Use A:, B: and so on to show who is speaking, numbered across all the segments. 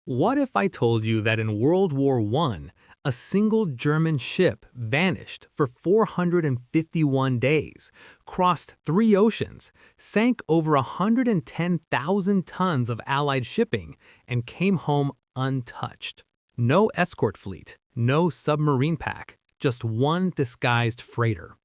A: What if I told you that in World War I, a single German ship vanished for 451 days, crossed 3 oceans, sank over 110,000 tons of Allied shipping, and came home untouched? No escort fleet, no submarine pack, just one disguised freighter.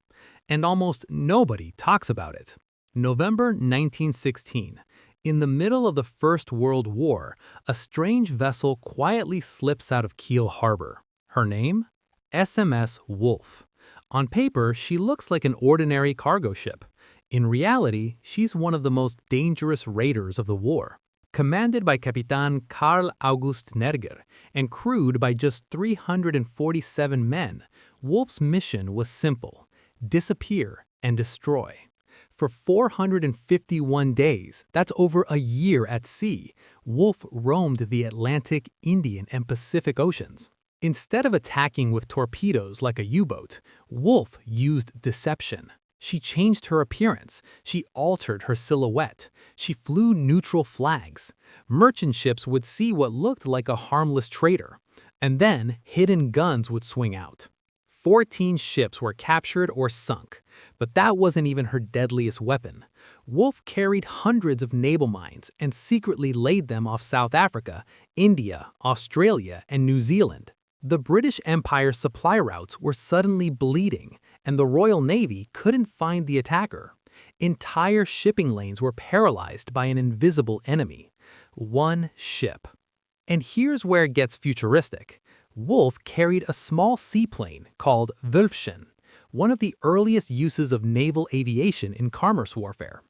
A: And almost nobody talks about it. November 1916. In the middle of the First World War, a strange vessel quietly slips out of Kiel Harbor. Her name? SMS Wolf. On paper, she looks like an ordinary cargo ship. In reality, she's one of the most dangerous raiders of the war. Commanded by Capitan Karl August Nerger and crewed by just 347 men, Wolf's mission was simple: disappear and destroy. For 451 days, that's over a year at sea, Wolf roamed the Atlantic, Indian, and Pacific Oceans. Instead of attacking with torpedoes like a U-boat, Wolf used deception. She changed her appearance. She altered her silhouette. She flew neutral flags. Merchant ships would see what looked like a harmless trader, and then hidden guns would swing out. 14 ships were captured or sunk, but that wasn't even her deadliest weapon. Wolf carried hundreds of naval mines and secretly laid them off South Africa, India, Australia, and New Zealand. The British Empire's supply routes were suddenly bleeding, and the Royal Navy couldn't find the attacker. Entire shipping lanes were paralyzed by an invisible enemy. One ship. And here's where it gets futuristic. Wolf carried a small seaplane called Wölfchen, one of the earliest uses of naval aviation in commerce warfare.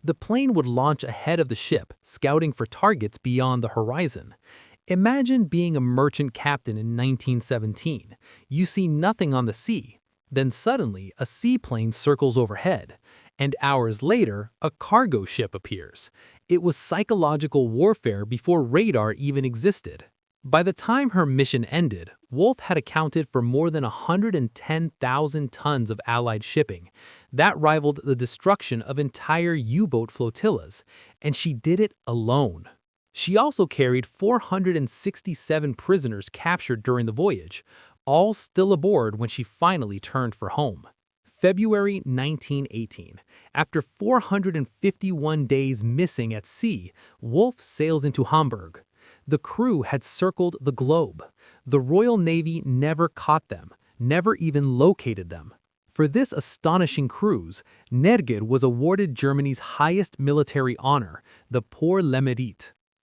A: The plane would launch ahead of the ship, scouting for targets beyond the horizon. Imagine being a merchant captain in 1917. You see nothing on the sea. Then suddenly, a seaplane circles overhead. And hours later, a cargo ship appears. It was psychological warfare before radar even existed. By the time her mission ended, Wolf had accounted for more than 110,000 tons of Allied shipping. That rivaled the destruction of entire U-boat flotillas, and she did it alone. She also carried 467 prisoners captured during the voyage, all still aboard when she finally turned for home. February 1918. After 451 days missing at sea, Wolf sails into Hamburg. The crew had circled the globe. The Royal Navy never caught them, never even located them. For this astonishing cruise, Nerger was awarded Germany's highest military honor, the Pour le Mérite.